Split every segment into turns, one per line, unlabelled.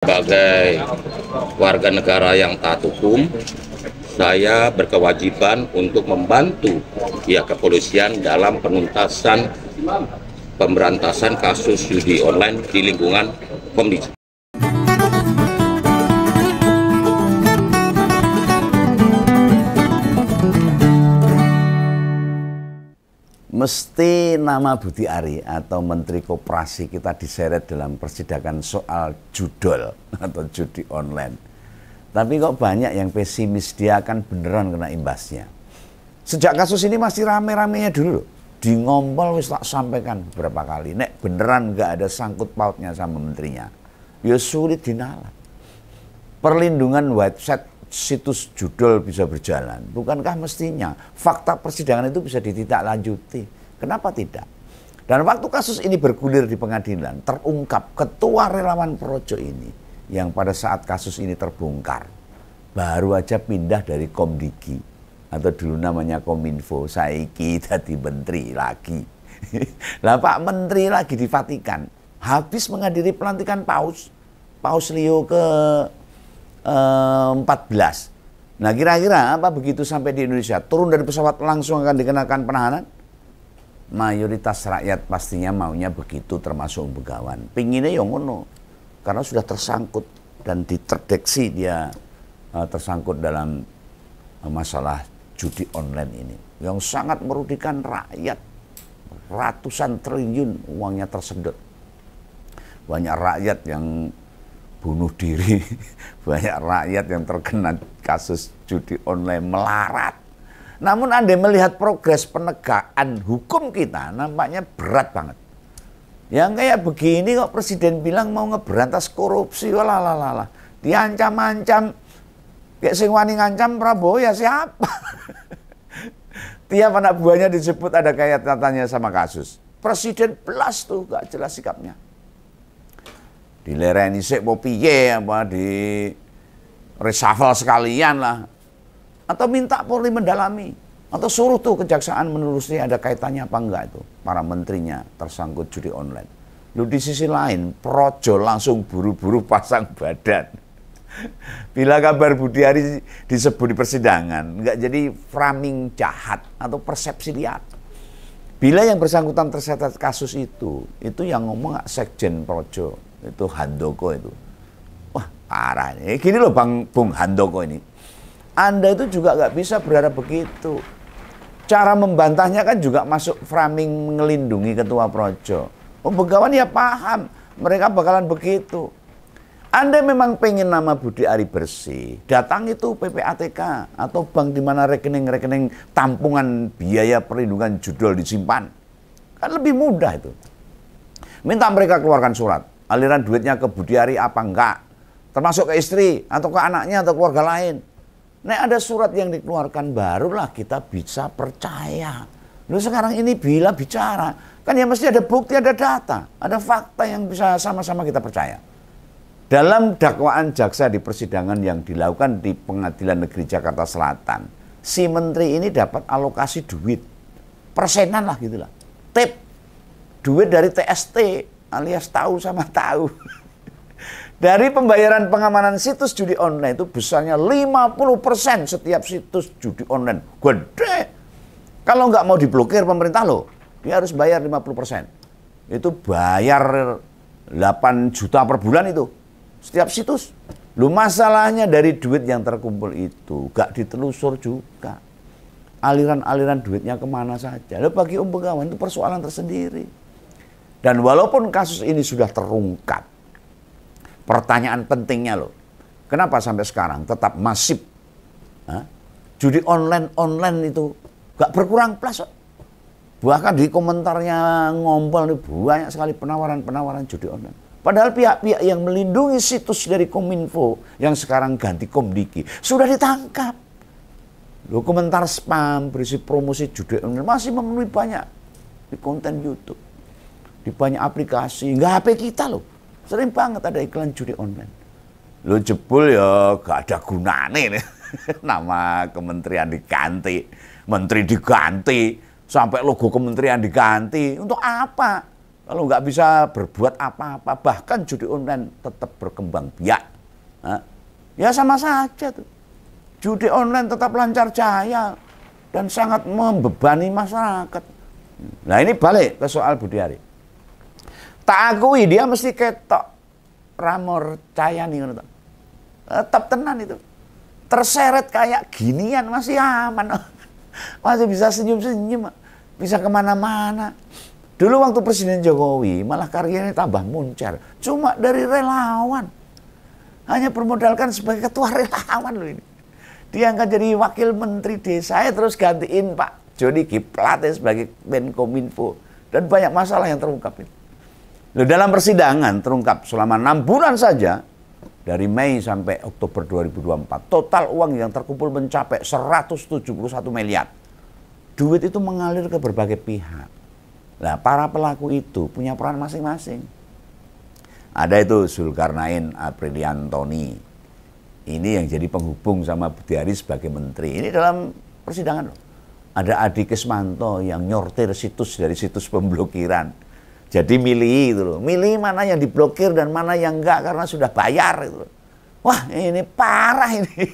Sebagai warga negara yang taat hukum, saya berkewajiban untuk membantu pihak kepolisian dalam penuntasan pemberantasan kasus judi online di lingkungan Komdis.
Mesti nama Budi Ari atau Menteri Koperasi kita diseret dalam persidangan soal judol atau judi online. Tapi kok banyak yang pesimis dia akan beneran kena imbasnya. Sejak kasus ini masih rame-ramenya dulu. Di Ngompol wis tak sampaikan beberapa kali. Nek beneran nggak ada sangkut pautnya sama menterinya, ya sulit dinalar. Perlindungan website situs judul bisa berjalan. Bukankah mestinya fakta persidangan itu bisa ditindaklanjuti? Kenapa tidak? Dan waktu kasus ini bergulir di pengadilan, terungkap ketua relawan Projo ini yang pada saat kasus ini terbongkar baru aja pindah dari Komdiki atau dulu namanya Kominfo, saiki jadi menteri lagi. Lah Pak Menteri lagi di Vatikan, habis menghadiri pelantikan Paus Leo ke 14. Nah kira-kira apa begitu sampai di Indonesia turun dari pesawat langsung akan dikenakan penahanan? Mayoritas rakyat pastinya maunya begitu, termasuk begawan. Pinginnya yang ngono karena sudah tersangkut dan diterdeksi dia tersangkut dalam masalah judi online ini yang sangat merugikan rakyat. Ratusan triliun uangnya tersedot. Banyak rakyat yang bunuh diri, banyak rakyat yang terkena kasus judi online melarat. Namun Anda melihat progres penegakan hukum kita nampaknya berat banget. Yang kayak begini kok Presiden bilang mau ngeberantas korupsi, walah. Diancam-ancam, kayak sing wani ngancam Prabowo ya siapa? Tiap anak buahnya disebut ada kaitannya sama kasus. Presiden belas tuh gak jelas sikapnya. Dilereni sik mau piye apa di reshuffle sekalian lah, atau minta Polri mendalami, atau suruh tuh kejaksaan menelusuri ada kaitannya apa enggak itu para menterinya tersangkut judi online. Lu di sisi lain Projo langsung buru-buru pasang badan. Bila kabar Budi Ari disebut di persidangan enggak jadi framing jahat atau persepsi liar. Bila yang bersangkutan terseret kasus itu yang ngomong Sekjen Projo itu Handoko itu. Wah parah ini. Gini loh Bung Handoko ini. Anda itu juga nggak bisa berharap begitu. Cara membantahnya kan juga masuk framing melindungi ketua Projo. Oh begawan ya paham. Mereka bakalan begitu. Anda memang pengen nama Budi Ari bersih. Datang itu PPATK atau bank di mana rekening-rekening tampungan biaya perlindungan judul disimpan. Kan lebih mudah itu. Minta mereka keluarkan surat. Aliran duitnya ke Budi Ari apa enggak, termasuk ke istri atau ke anaknya atau keluarga lain. Nek ada surat yang dikeluarkan barulah kita bisa percaya. Lalu sekarang ini bila bicara, kan ya mesti ada bukti, ada data, ada fakta yang bisa sama-sama kita percaya. Dalam dakwaan jaksa di persidangan yang dilakukan di Pengadilan Negeri Jakarta Selatan, si menteri ini dapat alokasi duit, persenan lah gitulah, tip, duit dari TST, alias tahu sama tahu. Dari pembayaran pengamanan situs judi online itu besarnya 50% setiap situs judi online. Gede. Kalau nggak mau diblokir pemerintah loh, dia harus bayar 50%. Itu bayar 8 juta per bulan itu. Setiap situs. Loh masalahnya dari duit yang terkumpul itu nggak ditelusur juga. Aliran-aliran duitnya kemana saja. Loh bagi Begawan itu persoalan tersendiri. Dan walaupun kasus ini sudah terungkap, pertanyaan pentingnya loh, kenapa sampai sekarang tetap masif judi online itu gak berkurang plus. Bahkan di komentarnya Ngompol ini banyak sekali penawaran judi online. Padahal pihak-pihak yang melindungi situs dari Kominfo yang sekarang ganti Komdiki sudah ditangkap. Loh, komentar spam berisi promosi judi online masih memenuhi banyak di konten YouTube. Di banyak aplikasi, nggak HP kita loh. Sering banget ada iklan judi online. Lo jebul ya gak ada gunane nih. Nama kementerian diganti, menteri diganti, sampai logo kementerian diganti. Untuk apa? Kalau nggak bisa berbuat apa-apa, bahkan judi online tetap berkembang biak, ya sama saja tuh. Judi online tetap lancar jaya dan sangat membebani masyarakat. Nah ini balik ke soal Budiari. Tak akui dia mesti ketok ramor cayani ngono. Tetap tenan itu. Terseret kayak ginian masih aman. Masih bisa senyum-senyum, bisa kemana-mana. Dulu waktu Presiden Jokowi malah karyanya tambah muncar. Cuma dari relawan. Hanya bermodalkan sebagai ketua relawan loh ini. Dia akan jadi wakil menteri desa, terus gantiin Pak Joni G Plate sebagai Menkominfo. Dan banyak masalah yang terungkap ini. Loh, dalam persidangan terungkap selama 6 bulan saja, dari Mei sampai Oktober 2024, total uang yang terkumpul mencapai 171 miliar. Duit itu mengalir ke berbagai pihak. Nah, para pelaku itu punya peran masing-masing. Ada itu Zulkarnain Apriliantoni. Ini yang jadi penghubung sama Budiari sebagai menteri. Ini dalam persidangan loh. Ada Adi Kismanto yang nyortir situs dari situs pemblokiran. Jadi milih itu loh. Milih mana yang diblokir dan mana yang enggak karena sudah bayar itu loh. Wah, ini parah ini.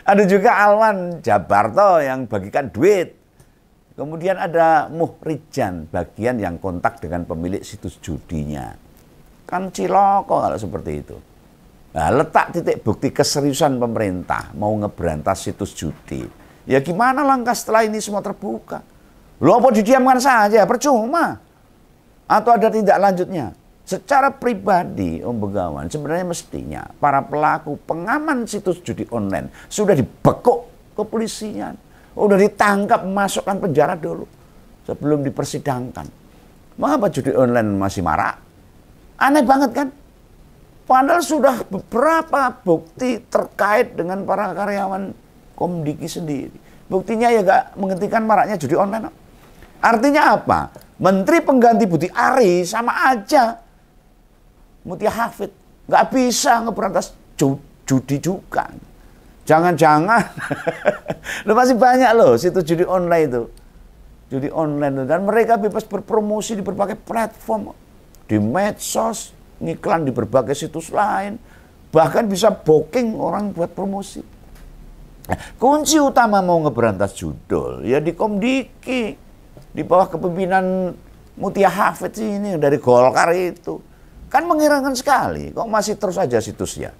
Ada juga Alwan Jabarto yang bagikan duit. Kemudian ada Muhrijan, bagian yang kontak dengan pemilik situs judinya. Kan ciloko kalau seperti itu. Nah, letak titik bukti keseriusan pemerintah mau ngeberantas situs judi. Ya gimana langkah setelah ini semua terbuka? Loh, apa didiamkan saja? Percuma. Atau ada tindak lanjutnya? Secara pribadi, Om Begawan, sebenarnya mestinya para pelaku pengaman situs judi online sudah dibekuk kepolisian. Udah ditangkap, masukkan penjara dulu sebelum dipersidangkan. Mengapa judi online masih marak? Aneh banget kan? Padahal sudah beberapa bukti terkait dengan para karyawan Komdiki sendiri. Buktinya ya gak menghentikan maraknya judi online. Artinya apa? Menteri pengganti Budiari sama aja Mutia Hafid. Gak bisa ngeberantas judi juga. Jangan-jangan, loh masih banyak loh situs judi online itu. Judi online itu. Dan mereka bebas berpromosi di berbagai platform. Di medsos, ngiklan di berbagai situs lain. Bahkan bisa booking orang buat promosi. Nah, kunci utama mau ngeberantas judul, ya di Komdiki. Di bawah kepemimpinan Mutia Hafid ini dari Golkar itu. Kan mengherankan sekali, kok masih terus aja situsnya.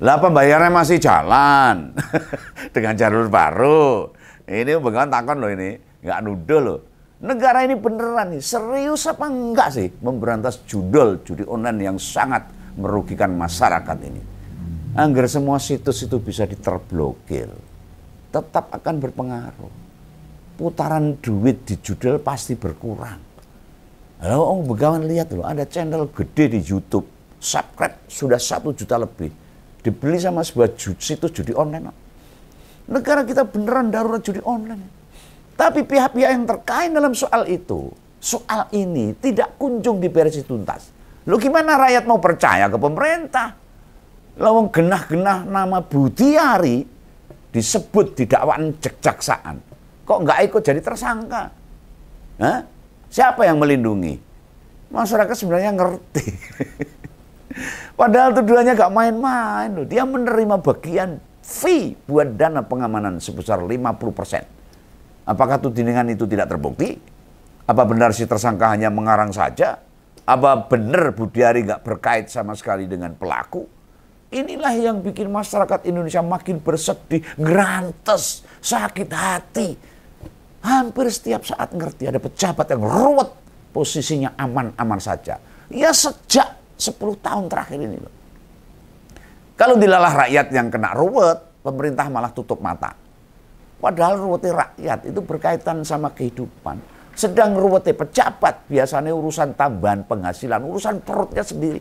Lah pembayarannya masih jalan dengan jalur baru. Ini Begawan takon loh ini, nggak nuduh loh. Negara ini beneran nih, serius apa enggak sih memberantas judi online yang sangat merugikan masyarakat ini? Anggar semua situs itu bisa diterblokir, tetap akan berpengaruh. Putaran duit di judul pasti berkurang. Lalu Om Begawan lihat loh, ada channel gede di YouTube, subscribe sudah 1 juta lebih. Dibeli sama sebuah situs judi online. Negara kita beneran darurat judi online. Tapi pihak-pihak yang terkait dalam soal itu, soal ini tidak kunjung diberesi tuntas. Loh gimana rakyat mau percaya ke pemerintah? Lawang genah-genah nama Budiari disebut di dakwaan kejaksaan. Kok nggak ikut jadi tersangka? Hah? Siapa yang melindungi? Masyarakat sebenarnya ngerti. Padahal tuduhannya gak main-main loh. Dia menerima bagian fee buat dana pengamanan sebesar 50%. Apakah tudingan itu tidak terbukti? Apa benar si tersangka hanya mengarang saja? Apa benar Budiari gak berkait sama sekali dengan pelaku? Inilah yang bikin masyarakat Indonesia makin bersedih, gerantes, sakit hati. Hampir setiap saat ngerti ada pejabat yang ruwet, posisinya aman-aman saja. Ya sejak 10 tahun terakhir ini loh. Kalau dilalah rakyat yang kena ruwet, pemerintah malah tutup mata. Padahal ruwetnya rakyat itu berkaitan sama kehidupan. Sedang ruwetnya pejabat, biasanya urusan tambahan penghasilan, urusan perutnya sendiri.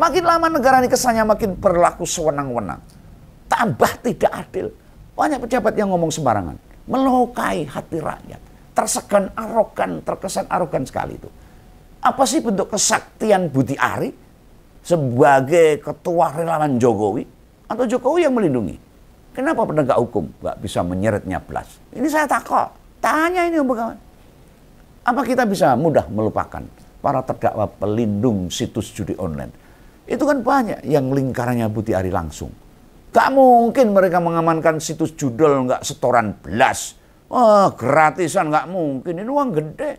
Makin lama negara ini kesannya makin berlaku sewenang-wenang. Tambah tidak adil. Banyak pejabat yang ngomong sembarangan. Melukai hati rakyat. Tersegan arogan, terkesan arogan sekali itu. Apa sih bentuk kesaktian Budiari sebagai ketua relawan Jokowi? Atau Jokowi yang melindungi? Kenapa penegak hukum nggak bisa menyeretnya belas? Ini saya takut. Tanya ini Om Begawan. Apa kita bisa mudah melupakan para terdakwa pelindung situs judi online. Itu kan banyak yang lingkarannya Budi Ari langsung. Gak mungkin mereka mengamankan situs judul nggak setoran belas. Oh, gratisan nggak mungkin, ini uang gede.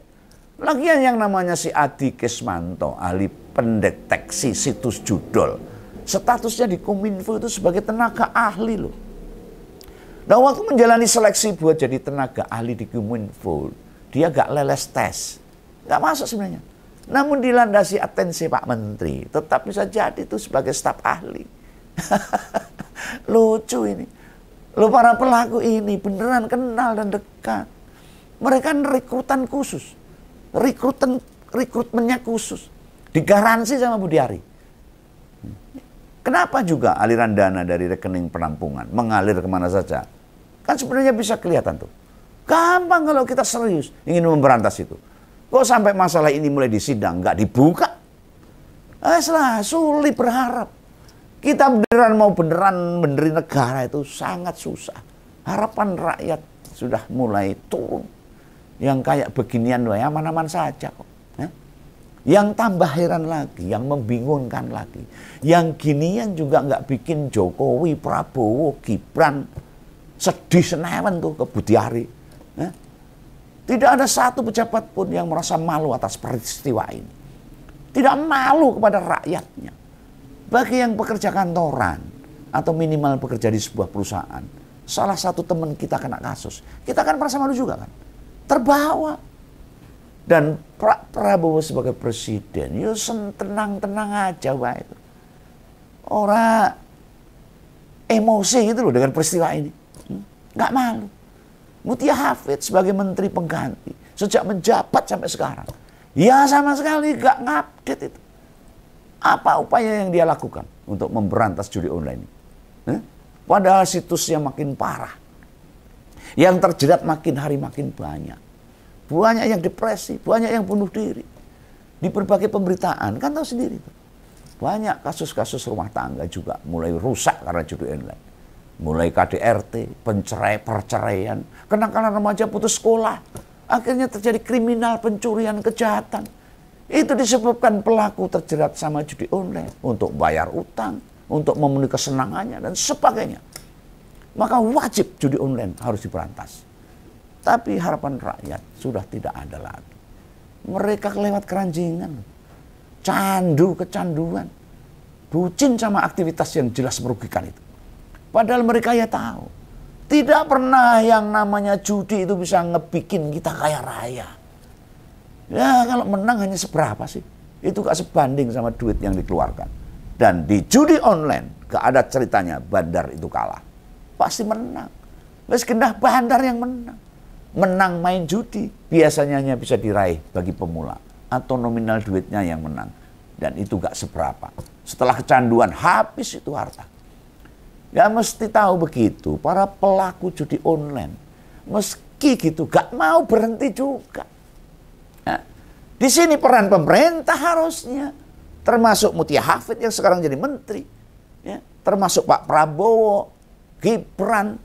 Lagian yang namanya si Adi Kesmanto, ahli pendeteksi situs judul, statusnya di Kominfo itu sebagai tenaga ahli loh. Nah, waktu menjalani seleksi buat jadi tenaga ahli di Kominfo, dia gak leles tes, gak masuk sebenarnya. Namun dilandasi atensi Pak Menteri, tetap bisa jadi itu sebagai staf ahli. Lucu ini. Loh, para pelaku ini beneran kenal dan dekat. Mereka rekrutan khusus. Rekrutmennya khusus. Digaransi sama Budi Ari. Kenapa juga aliran dana dari rekening penampungan mengalir kemana saja? Kan sebenarnya bisa kelihatan tuh. Gampang kalau kita serius ingin memberantas itu. Kok sampai masalah ini mulai disidang nggak dibuka? Sulit berharap. Kita beneran mau benerin negara itu sangat susah. Harapan rakyat sudah mulai turun. Yang kayak beginian ya aman-aman saja kok. Yang tambah heran lagi, yang membingungkan lagi. Yang ginian juga nggak bikin Jokowi, Prabowo, Gibran sedih senewen tuh ke Budi Ari. Tidak ada satu pejabat pun yang merasa malu atas peristiwa ini. Tidak malu kepada rakyatnya. Bagi yang pekerja kantoran atau minimal bekerja di sebuah perusahaan, salah satu teman kita kena kasus, kita kan merasa malu juga kan, terbawa. Dan Prabowo sebagai presiden, ya tenang-tenang aja wae itu. Orang emosi gitu loh dengan peristiwa ini, nggak malu. Mutia Hafid sebagai menteri pengganti sejak menjabat sampai sekarang, ya sama sekali nggak ngupdate itu. Apa upaya yang dia lakukan untuk memberantas judi online ini? Padahal situsnya makin parah. Yang terjerat makin hari makin banyak. Banyak yang depresi, banyak yang bunuh diri. Di berbagai pemberitaan, kan tahu sendiri. Banyak kasus-kasus rumah tangga juga mulai rusak karena judi online. Mulai KDRT, perceraian, kenakalan remaja putus sekolah. Akhirnya terjadi kriminal, pencurian, kejahatan. Itu disebabkan pelaku terjerat sama judi online untuk bayar utang, untuk memenuhi kesenangannya dan sebagainya. Maka wajib judi online harus diberantas. Tapi harapan rakyat sudah tidak ada lagi. Mereka kelewat keranjingan, candu, kecanduan, bucin sama aktivitas yang jelas merugikan itu. Padahal mereka ya tahu, tidak pernah yang namanya judi itu bisa ngebikin kita kaya raya. Ya kalau menang hanya seberapa sih? Itu gak sebanding sama duit yang dikeluarkan. Dan di judi online gak ada ceritanya bandar itu kalah. Pasti menang. Meski bandar yang menang. Menang main judi biasanya hanya bisa diraih bagi pemula. Atau nominal duitnya yang menang. Dan itu gak seberapa. Setelah kecanduan habis itu harta. Ya mesti tahu begitu. Para pelaku judi online. Meski gitu gak mau berhenti juga. Di sini peran pemerintah harusnya, termasuk Mutia Hafid yang sekarang jadi menteri, ya, termasuk Pak Prabowo, Gibran,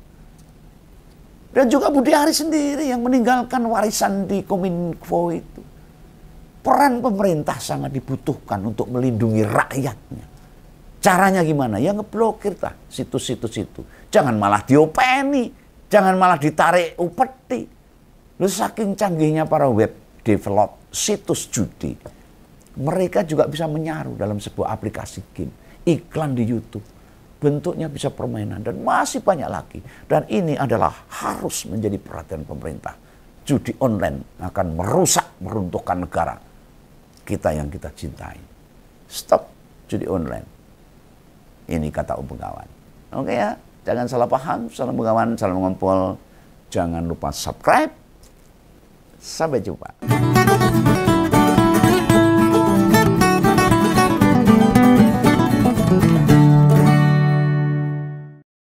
dan juga Budi Ari sendiri yang meninggalkan warisan di Kominfo itu. Peran pemerintah sangat dibutuhkan untuk melindungi rakyatnya. Caranya gimana? Ya ngeblokir lah situs-situs itu. Jangan malah diopeni, jangan malah ditarik upeti. Lu saking canggihnya para web develop situs judi, mereka juga bisa menyaru dalam sebuah aplikasi game, iklan di YouTube, bentuknya bisa permainan dan masih banyak lagi. Dan ini adalah harus menjadi perhatian pemerintah. Judi online akan merusak, meruntuhkan negara kita yang kita cintai. Stop judi online. Ini kata Om Begawan. Oke ya, jangan salah paham. Salam Begawan, salam ngompol. Jangan lupa subscribe. Sampai jumpa.